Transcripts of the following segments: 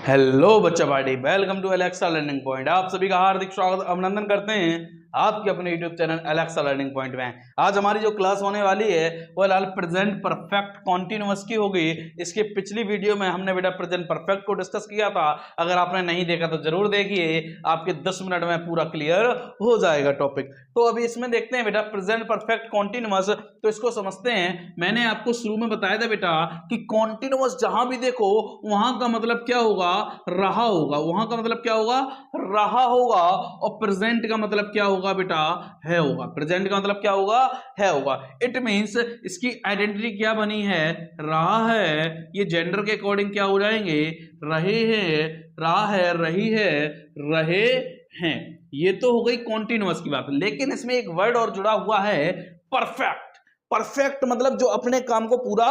Hello बच्चा party, welcome to Alexa learning point. आप सभी का हार्दिक स्वागत अभिनंदन करते हैं आपके अपने YouTube channel Alexa learning point में। आज हमारी जो क्लास होने वाली है वो लाल प्रेजेंट परफेक्ट कॉन्टिन्यूअस की होगी। इसके पिछली वीडियो में हमने बेटा प्रेजेंट परफेक्ट को डिस्कस किया था। अगर आपने नहीं देखा तो जरूर देखिए, आपके 10 मिनट में पूरा क्लियर हो जाएगा टॉपिक। तो अभी इसमें देखते हैं बेटा प्रेजेंट परफेक्ट कॉन्टिन्यूअस। तो इसको समझते हैं। मैंने आपको शुरू में बताया था बेटा कि कॉन्टिन्यूअस जहां भी देखो वहां का मतलब क्या होगा, रहा होगा। वहां का मतलब क्या होगा, रहा होगा। और प्रेजेंट का मतलब क्या होगा बेटा, है होगा। प्रेजेंट का मतलब क्या होगा, है होगा। इट मींस इसकी आइडेंटिटी क्या बनी है, रहा है। ये जेंडर के अकॉर्डिंग क्या हो जाएंगे, रहे हैं, रहा है, रही है, रहे हैं। ये तो हो गई कॉन्टिन्यूअस की बात। लेकिन इसमें एक वर्ड और जुड़ा हुआ है, परफेक्ट। परफेक्ट मतलब जो अपने काम को पूरा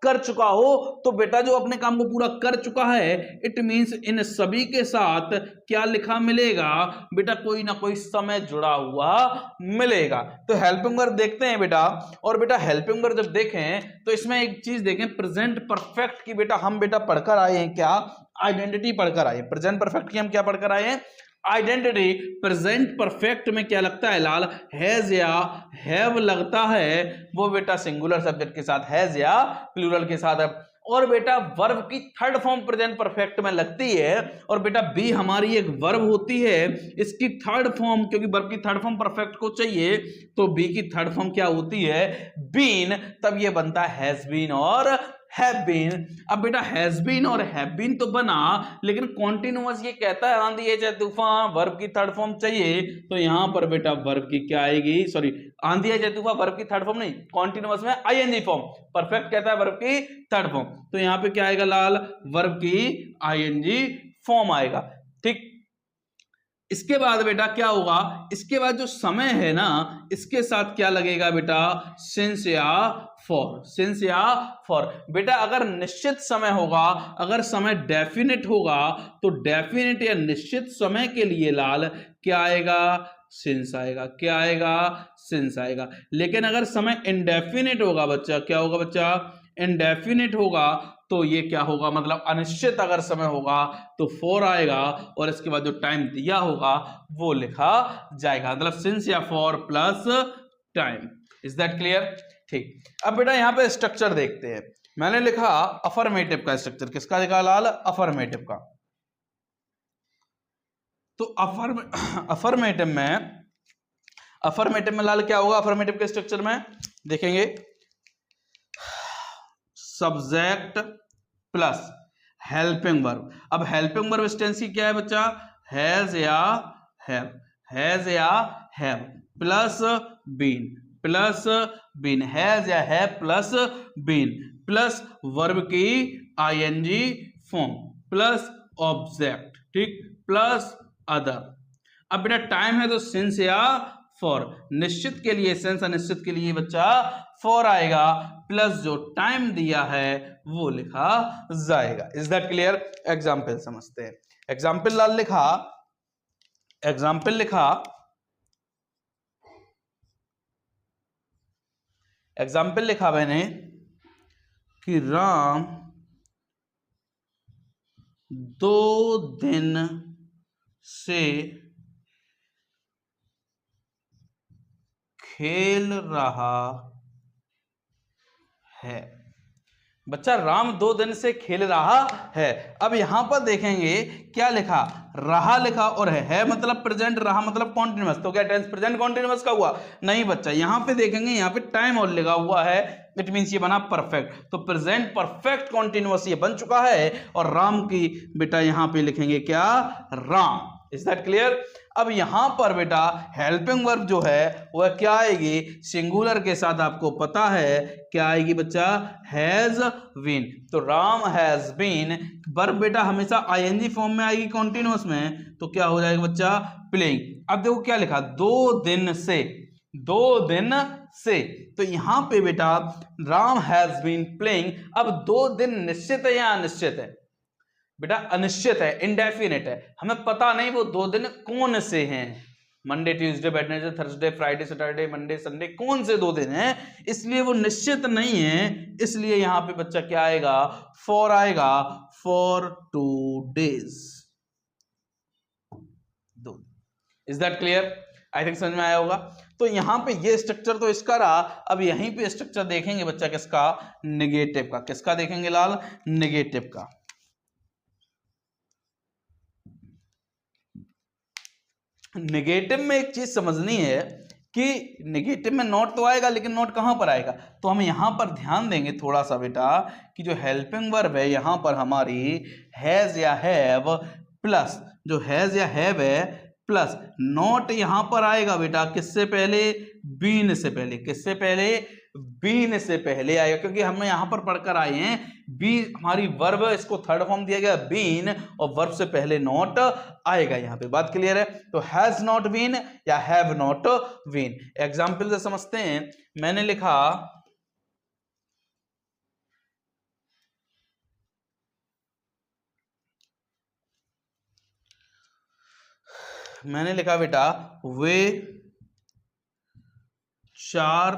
कर चुका हो। तो बेटा जो अपने काम को पूरा कर चुका है, इट मींस इन सभी के साथ क्या लिखा मिलेगा बेटा, कोई ना कोई समय जुड़ा हुआ मिलेगा। तो हेल्पिंग वर्ब देखते हैं बेटा। और बेटा हेल्पिंग वर्ब जब देखें तो इसमें एक चीज देखें, प्रेजेंट परफेक्ट की बेटा हम बेटा पढ़कर आए हैं क्या, आइडेंटिटी पढ़कर आए। प्रेजेंट परफेक्ट की हम क्या पढ़कर आए हैं, आइडेंटिटी। प्रेजेंट परफेक्ट में क्या लगता है लाल, हैज या हैव लगता है। वो बेटा सिंगुलर सब्जेक्ट के साथ हैज या प्लूरल के साथ है। और बेटा वर्ब की थर्ड फॉर्म प्रेजेंट परफेक्ट में लगती है। और बेटा बी हमारी एक वर्ब होती है, इसकी थर्ड फॉर्म, क्योंकि वर्ब की थर्ड फॉर्म परफेक्ट को चाहिए तो बी की थर्ड फॉर्म क्या होती है, बीन। तब ये बनता है हैज बीन और हैव बीन। अब बेटा हैज बीन और हैव बीन तो बना, लेकिन कॉन्टिन्यूअस ये कहता है आंधी है चाहे तूफान, वर्ब की थर्ड फॉर्म चाहिए। तो यहां पर बेटा वर्ब की क्या आएगी, सॉरी आंधी है चाहे तूफान वर्ब की थर्ड फॉर्म नहीं, कॉन्टिन्यूअस में आईएनजी फॉर्म। परफेक्ट कहता है वर्ब की थर्ड फॉर्म। तो यहां पे क्या आएगा लाल, वर्ब की आईएनजी फॉर्म आएगा। ठीक, इसके बाद बेटा क्या होगा, इसके बाद जो समय है ना, इसके साथ क्या लगेगा बेटा, सिंस या फॉर। सिंस या फॉर बेटा अगर निश्चित समय होगा, अगर समय डेफिनेट होगा तो डेफिनेट या निश्चित समय के लिए लाल क्या आएगा, सिंस आएगा। क्या आएगा, सिंस आएगा। लेकिन अगर समय इंडेफिनेट होगा बच्चा, क्या होगा बच्चा, इंडेफिनेट होगा तो ये क्या होगा, मतलब अनिश्चित अगर समय होगा तो फॉर आएगा। और इसके बाद जो टाइम दिया होगा वो लिखा जाएगा, मतलब सिंस या for plus time. Is that clear. ठीक, अब बेटा यहां पे स्ट्रक्चर देखते हैं। मैंने लिखा अफर्मेटिव का स्ट्रक्चर। किसका लिखा लाल, अफर्मेटिव का। तो अफर्मेटिव में लाल क्या होगा, अफर्मेटिव के स्ट्रक्चर में देखेंगे सब्जेक्ट प्लस हेल्पिंग वर्ब। अब हेल्पिंग वर्ब टेंसी क्या है बच्चा, हैज या हैव, हैज या have plus been, plus been, has या have plus been, plus verb की आईएनजी फॉर्म, प्लस ऑब्जेक्ट, ठीक, प्लस अदर। अब बेटा टाइम है तो सिंस या फॉर, निश्चित के लिए सिंस, अनिश्चित के लिए बच्चा फॉर आएगा, प्लस जो टाइम दिया है वो लिखा जाएगा। Is that clear. एग्जाम्पल समझते हैं। एग्जाम्पल लाल लिखा, एग्जाम्पल लिखा, एग्जाम्पल लिखा मैंने कि राम 2 दिन से खेल रहा है। बच्चा राम 2 दिन से खेल रहा है। अब यहां पर देखेंगे क्या लिखा, रहा लिखा और है मतलब प्रेजेंट, रहा मतलब कॉन्टिन्यूअस। तो क्या टेंस प्रेजेंट कॉन्टिन्यूअस का हुआ, नहीं बच्चा। यहां पे देखेंगे यहाँ पे टाइम और लगा हुआ है, इट मींस ये बना परफेक्ट। तो प्रेजेंट परफेक्ट कॉन्टिन्यूअस ये बन चुका है। और राम की बेटा यहां पे लिखेंगे क्या, राम। Is that clear. अब यहां पर बेटा हेल्पिंग वर्ब जो है वह क्या आएगी, सिंगुलर के साथ आपको पता है क्या आएगी बच्चा, हैज बीन। तो राम हैज बीन, वर्ब बेटा हमेशा आईएनजी फॉर्म में आएगी कॉन्टिन्यूअस में, तो क्या हो जाएगा बच्चा, प्लेइंग। अब देखो क्या लिखा, 2 दिन से, 2 दिन से। तो यहां पे बेटा राम हैज बीन प्लेइंग। अब 2 दिन निश्चित है या अनिश्चित है बेटा, अनिश्चित है, इंडेफिनेट है, हमें पता नहीं वो 2 दिन कौन से हैं। Monday Tuesday Wednesday Thursday Friday Saturday Monday Sunday कौन से 2 दिन हैं, इसलिए वो निश्चित नहीं है, इसलिए यहां पे बच्चा क्या आएगा, फॉर आएगा, for 2 days 2। Is that clear? I think समझ में आया होगा। तो यहां पे ये स्ट्रक्चर तो इसका रहा, अब यहीं पे स्ट्रक्चर देखेंगे बच्चा किसका, नेगेटिव का। किसका देखेंगे लाल, नेगेटिव का। नेगेटिव में एक चीज समझनी है कि नेगेटिव में नॉट तो आएगा, लेकिन नॉट कहां पर आएगा, तो हम यहां पर ध्यान देंगे थोड़ा सा बेटा कि जो हेल्पिंग वर्ब है यहां पर हमारी हैज या हैव प्लस, जो हैज या हैव है प्लस नॉट यहां पर आएगा बेटा किससे पहले, बीन से पहले। किससे पहले, बीन से पहले आएगा, क्योंकि हम यहां पर पढ़कर आए हैं बी हमारी वर्ब, इसको थर्ड फॉर्म दिया गया बीन, और वर्ब से पहले नॉट आएगा यहां पे। बात क्लियर है? तो हैज नॉट बीन या हैव नॉट बीन। एग्जाम्पल से समझते हैं। मैंने लिखा बेटा वे 4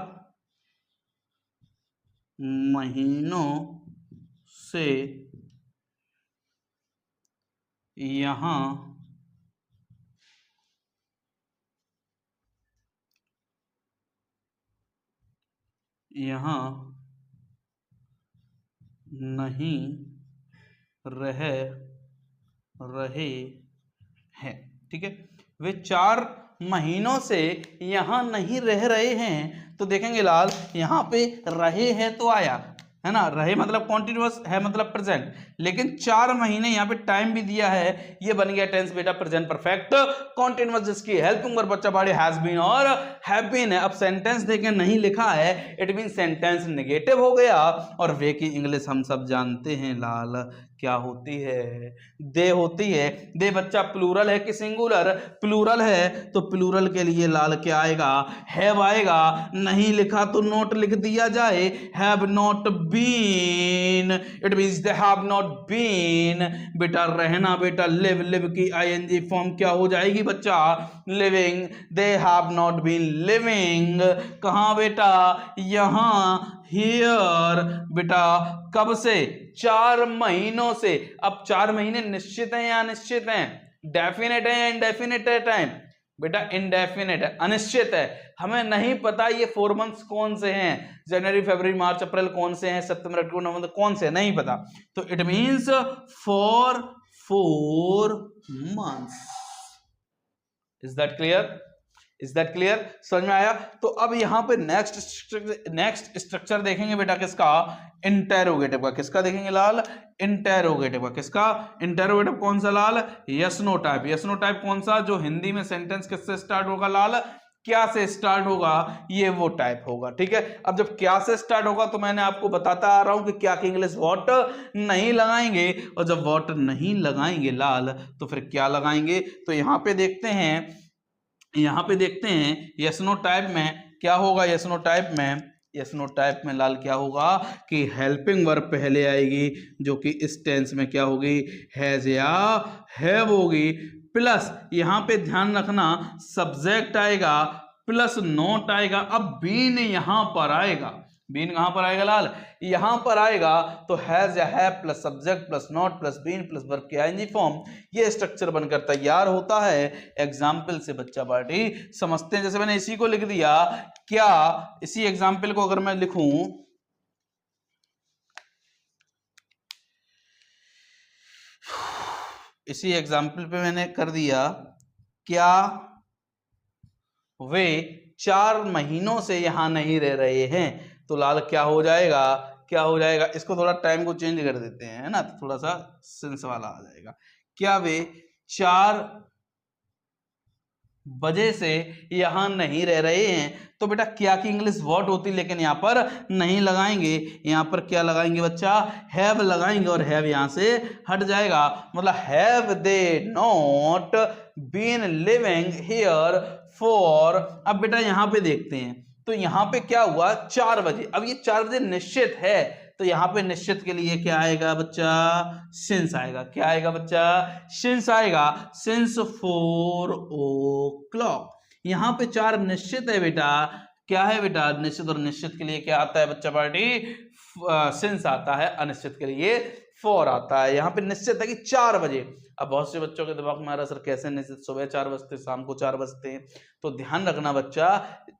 महीनों से यहां नहीं रह रहे हैं। ठीक है, वे 4 महीनों से यहां नहीं रह रहे हैं, तो देखेंगे लाल यहां पे रहे हैं तो आया है ना, रहे मतलब कॉन्टिन्यूअस, है मतलब प्रेजेंट, लेकिन 4 महीने यहाँ पे टाइम भी दिया है, ये बन गया टेंस बेटा प्रेजेंट परफेक्ट कॉन्टिन्यूअस, जिसकी हेल्पिंग वर्ब बच्चा पढ़े हैज बीन और हैव बीन है। अब सेंटेंस देखें नहीं लिखा है, इट मीन सेंटेंस नेगेटिव हो गया, और वे की इंग्लिश हम सब जानते हैं लाल क्या होती है, दे होती है। दे बच्चा प्लूरल है कि सिंगुलर, प्लूरल है, तो प्लूरल के लिए लाल क्या आएगा, हैव आएगा। नहीं लिखा तो नॉट लिख दिया जाए, have not been, it means they have not been. बेटा रहना बेटा लिव, लिव की आईएनजी फॉर्म क्या हो जाएगी बच्चा, living, they have not been living. कहां बेटा, यहां, हियर बेटा, कब से, 4 महीनों से। अब 4 महीने निश्चित हैं या अनिश्चित हैं, डेफिनेट है या इनडेफिनेट है टाइम, बेटा इनडेफिनेट है, अनिश्चित है, हमें नहीं पता ये 4 मंथ्स कौन से हैं, जनवरी फरवरी मार्च अप्रैल कौन से हैं, सितंबर अक्टूबर नवंबर कौन से, नहीं पता, तो it means for 4 months. Is that clear? Is that clear? समझ में आया? तो अब यहां पे नेक्स्ट स्ट्रक्चर देखेंगे बेटा किसका, इंटेरोगेटिव का। किसका देखेंगे लाल, इंटेरोगेटिव का। किसका, इंटेरोगेटिव कौन सा लाल, yes no type. Yes no type कौन सा, जो हिंदी में सेंटेंस किससे स्टार्ट होगा लाल, क्या से स्टार्ट होगा, ये वो टाइप होगा। ठीक है, अब जब क्या से स्टार्ट होगा तो मैंने आपको बताता आ रहा हूं कि क्या की इंग्लिश वॉट नहीं लगाएंगे, और जब वॉट नहीं लगाएंगे लाल तो फिर क्या लगाएंगे, तो यहां पे देखते हैं, यस नो टाइप में क्या होगा, यस नो टाइप में लाल क्या होगा कि हेल्पिंग वर्ब पहले आएगी, जो कि इस टेंस में क्या होगी, हैज या हैव होगी, प्लस यहां पे ध्यान रखना सब्जेक्ट आएगा प्लस नॉट आएगा। अब बीन यहां पर आएगा, बीन कहां पर आएगा लाल, यहां पर आएगा, तो हैज या have plus subject plus not plus been plus verb की आईएनजी फॉर्म, ये स्ट्रक्चर बनकर तैयार होता है। एग्जाम्पल से बच्चा पार्टी समझते हैं, जैसे मैंने इसी को लिख दिया, क्या इसी एग्जाम्पल को अगर मैं लिखूं, इसी एग्जाम्पल पे मैंने कर दिया, क्या वे 4 महीनों से यहां नहीं रह रहे हैं, तो लाल क्या हो जाएगा, क्या हो जाएगा, इसको थोड़ा टाइम को चेंज कर देते हैं, है ना, तो थोड़ा सा सेंस वाला आ जाएगा। क्या वे 4 बजे से यहां नहीं रह रहे हैं, तो बेटा क्या की इंग्लिश व्हाट होती, लेकिन यहां पर नहीं लगाएंगे, यहां पर क्या लगाएंगे बच्चा, हैव लगाएंगे, और हैव यहां से हट जाएगा, मतलब have they not been living here for. अब बेटा यहां पे देखते हैं, तो यहां पे क्या हुआ, 4 बजे, अब ये 4 बजे निश्चित है, तो यहां पे निश्चित के लिए क्या आएगा बच्चा, सिंस आएगा। क्या आएगा बच्चा, सिंस आएगा, सिंस 4 o'clock। यहाँ पे 4 निश्चित है बेटा, क्या है बेटा, निश्चित, और निश्चित के लिए क्या आता है बच्चा पार्टी, सिंस आता है, अनिश्चित के लिए फॉर आता है। यहाँ पे निश्चित है कि 4 बजे। अब बहुत से बच्चों के दिमाग में आ रहा सर कैसे निश्चित, सुबह 4 बजते शाम को 4 बजते हैं, तो ध्यान रखना बच्चा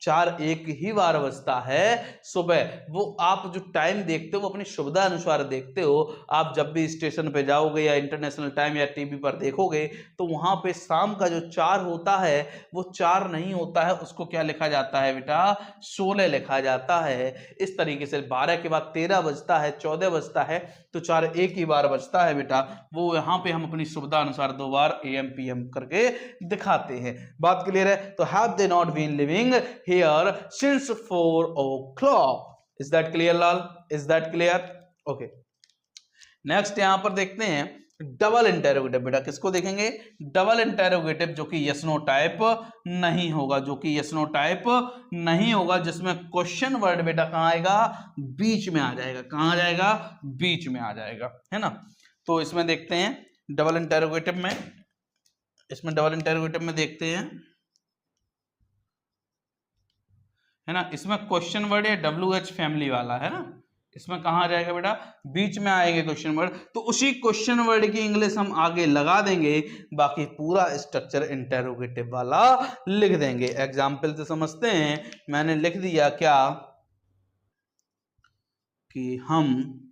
4 एक ही बार बजता है सुबह। वो आप जो टाइम देखते हो वो अपनी सुविधा अनुसार देखते हो। आप जब भी स्टेशन पे जाओगे या इंटरनेशनल टाइम या टीवी पर देखोगे तो वहां पे शाम का जो 4 होता है वो 4 नहीं होता है, उसको क्या लिखा जाता है बेटा, 16 लिखा जाता है। इस तरीके से 12 के बाद 13 बजता है, 14 बजता है, तो 4 एक ही बार बजता है बेटा। वो यहाँ पे हम अपनी सुविधा अनुसार 2 बार AM PM करके दिखाते हैं। बात क्लियर है? तो have they not been living here since 4 o'clock। Is that clear लाल? Is that clear? Okay, next यहां पर देखते हैं डबल इंटेरोगेटिव। बेटा किसको देखेंगे? डबल इंटेरोगेटिव जो कि यस नो टाइप नहीं होगा, जो कि यस नो टाइप नहीं होगा, जिसमें क्वेश्चन वर्ड बेटा कहां आएगा, बीच में आ जाएगा। कहां आ जाएगा? बीच में आ जाएगा, है ना। तो इसमें देखते हैं डबल इंटेरोगेटिव में, इसमें डबल इंटेरोगेटिव में देखते हैं, है ना, इसमें क्वेश्चन वर्ड या WH फैमिली वाला है ना, इसमें कहां आ जाएगा बेटा, बीच में आएंगे क्वेश्चन वर्ड। तो उसी क्वेश्चन वर्ड की इंग्लिश हम आगे लगा देंगे, बाकी पूरा स्ट्रक्चर इंटेरोगेटिव वाला लिख देंगे। एग्जाम्पल से समझते हैं। मैंने लिख दिया क्या कि हम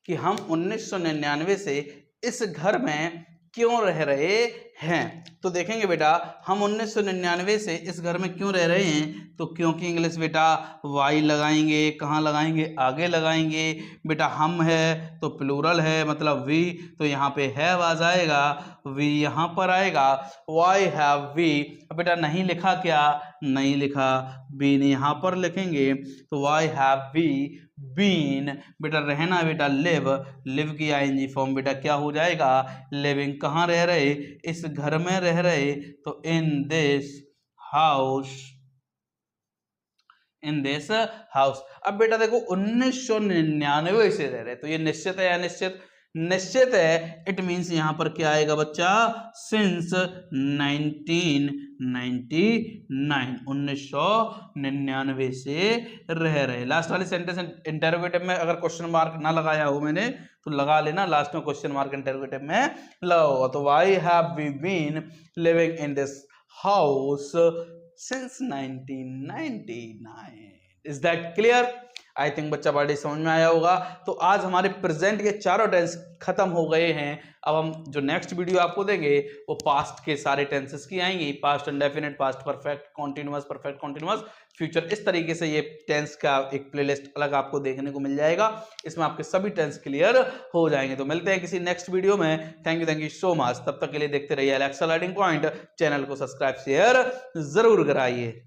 कि हम 1999 से इस घर में क्यों रह रहे हैं। तो देखेंगे बेटा हम 1999 से इस घर में क्यों रह रहे हैं, तो क्योंकि इंग्लिश बेटा वाई लगाएंगे, कहाँ लगाएंगे, आगे लगाएंगे। बेटा हम है तो प्लूरल है मतलब वी, तो यहाँ पे हैव आ जाएगा, वी यहाँ पर आएगा, वाई हैव वी। अब बेटा नहीं लिखा, क्या नहीं लिखा, बीन यहाँ पर लिखेंगे, तो वाई हैव वी बीन। बेटा रहना बेटा लिव, लिव की आईएनजी फॉर्म बेटा क्या हो जाएगा, लिविंग। कहाँ रह रहे, इस घर में रह रहे, तो इन this house, in this house. अब बेटा देखो 1999 से रह रहे, तो ये निश्चित है या अनिश्चित, निश्चित है। इट मींस यहां पर क्या आएगा बच्चा, सिंस 1999 से रह रहे। लास्ट वाले सेंटेंस इंटरोगेटिव में अगर क्वेश्चन मार्क ना लगाया हो मैंने तो लगा लेना, लास्ट में क्वेश्चन मार्क इंटरोगेटिव में लगा होगा। तो why have we been living in this house since 1999। Is that clear? I think बच्चा पार्टी समझ में आया होगा। तो आज हमारे प्रेजेंट के चारों टेंस खत्म हो गए हैं। अब हम जो नेक्स्ट वीडियो आपको देंगे वो पास्ट के सारे टेंसेस की आएंगी, past indefinite, past perfect, continuous, perfect continuous, future. इस तरीके से ये टेंस का एक प्लेलिस्ट अलग आपको देखने को मिल जाएगा, इसमें आपके सभी टेंस क्लियर हो जाएंगे। तो मिलते हैं किसी नेक्स्ट वीडियो में। Thank you so much. तब तक के लिए देखते रहिए एलेक्सा लर्निंग पॉइंट। चैनल को सब्सक्राइब शेयर जरूर कराइए।